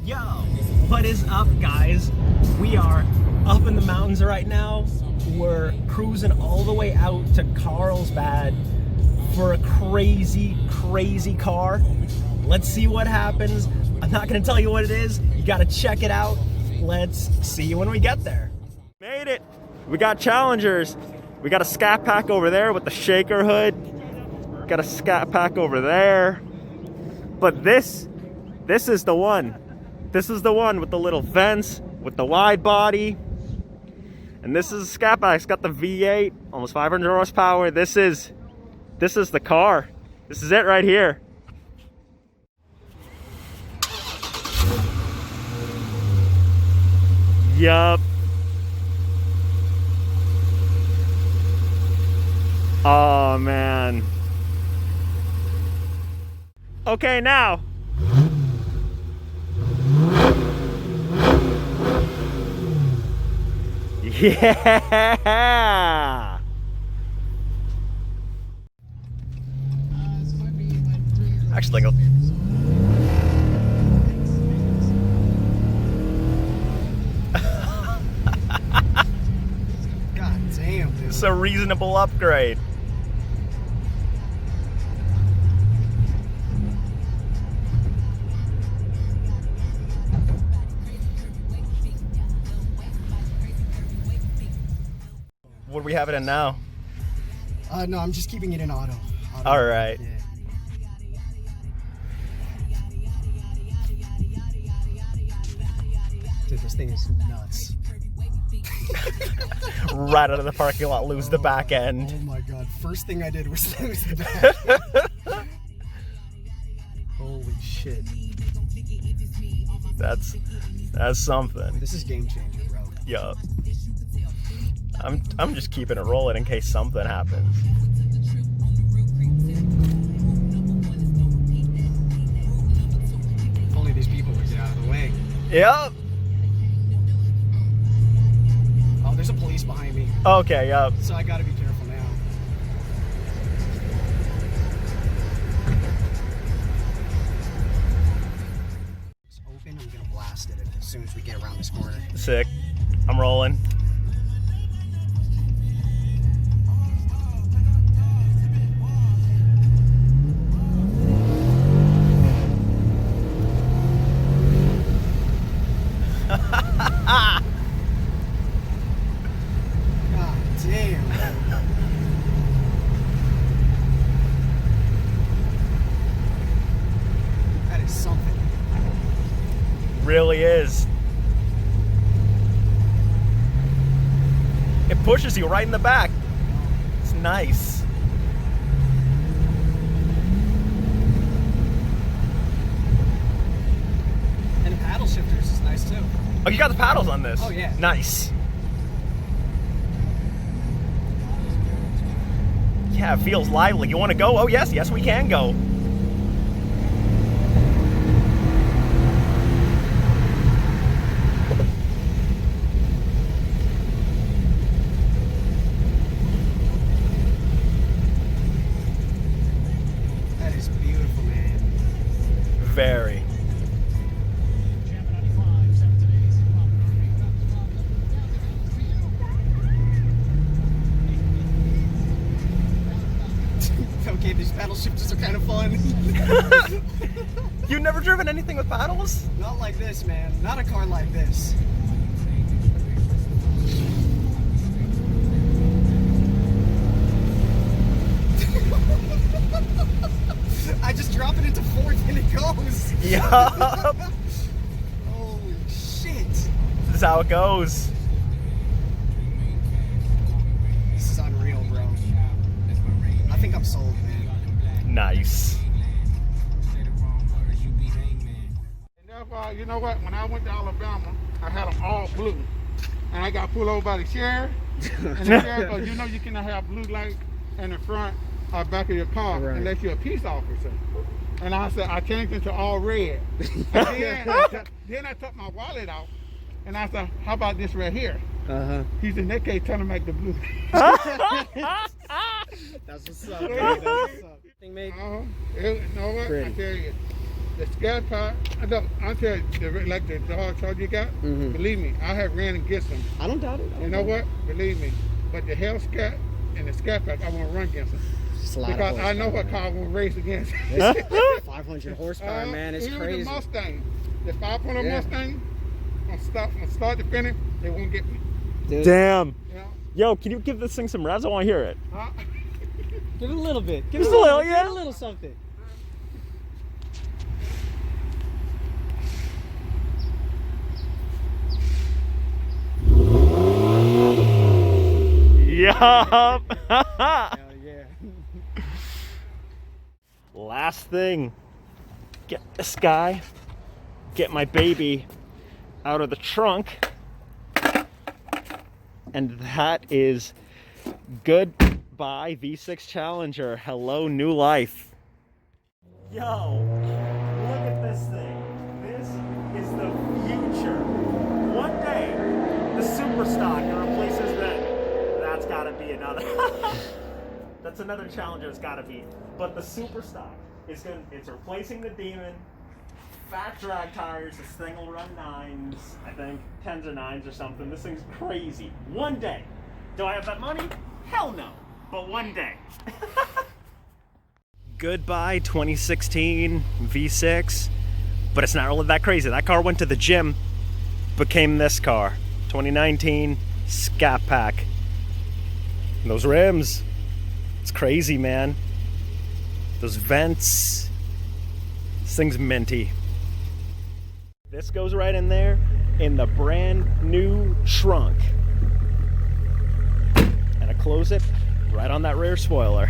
Yo, what is up, guys? We are up in the mountains right now. We're cruising all the way out to Carlsbad for a crazy, crazy car. Let's see what happens. I'm not gonna tell you what it is. You gotta check it out. Let's see you when we get there. Made it. We got Challengers. We got a Scat pack over there with the shaker hood. Got a Scat pack over there. But this is the one. This is the one with the little vents, with the wide body. And this is a Scat pack. It's got the V8, almost 500 horsepower. This is the car. This is it right here. Yup. Oh man. Okay, now. Yeah. Actually, go. God damn, dude. It's a reasonable upgrade. What do we have it in now? No, I'm just keeping it in auto. All right. Yeah. Dude, this thing is nuts. Right out of the parking lot, lose the back end. Oh my god, first thing I did was lose the back. Holy shit. That's something. This is game changer, bro. Yup. I'm just keeping it rolling in case something happens. If only these people would get out of the way. Yep. Oh, there's a police behind me. Okay, yep. So I gotta be careful now. It's open, I'm gonna blast it as soon as we get around this corner. Sick. I'm rolling. God damn. That is something. Really is. It pushes you right in the back. It's nice. And the paddle shifters is nice too. Oh, you got the paddles on this? Oh, yeah. Nice. Yeah, it feels lively. You want to go? Oh, yes, yes, we can go. That is beautiful, man. Very. Okay, these paddle shifters are kind of fun. You've never driven anything with paddles? Not like this, man. Not a car like this. I just drop it into fourth and it goes. Yup. Holy shit. This is how it goes. This is unreal, bro. I think I'm sold, man. Nice. You know what? When I went to Alabama, I had them all blue, and I got pulled over by the sheriff. And the sheriff goes, "You know, you cannot have blue lights in the front or back of your car unless you're a peace officer." And I said, I changed it to all red. And then I took my wallet out, and I said, "How about this right here?" He said, "In that case, tell him make the blue." That's what's up, man. That's what's up. Thing made. You know what? I Pretty. tell you, The Scat pack, I tell you, like the dog charge you got, believe me, I have ran against them. I don't doubt it. You know what? Believe me. But the Hell Scat and the Scat pack, I won't run against them. Because I know what car I won't race against. 500 horsepower, man, it's even crazy. The Mustang, the 500 Mustang, from start to finish, they won't get me. Dude. Damn. You know? Yo, can you give this thing some revs? I want to hear it. Give it a little bit. Give Just it a little, give yeah. it a little something. Yup. Hell yeah. Last thing. Get this guy. Get my baby out of the trunk. And that is goodbye V6 Challenger. Hello, new life. Yo, look at this thing. This is the future. One day, the super stock replaces that. That's gotta be another. That's another Challenger. It's gotta be. But the super stock is it's replacing the Demon. Fat drag tires. This thing will run 9s, I think 10s or 9s or something. This thing's crazy. One day. Do I have that money? Hell no. But one day. Goodbye 2016 V6. But it's not really that crazy. That car went to the gym, became this car. 2019 Scat Pack. And those rims. It's crazy, man. Those vents. This thing's minty. This goes right in there in the brand new trunk. And I close it right on that rear spoiler.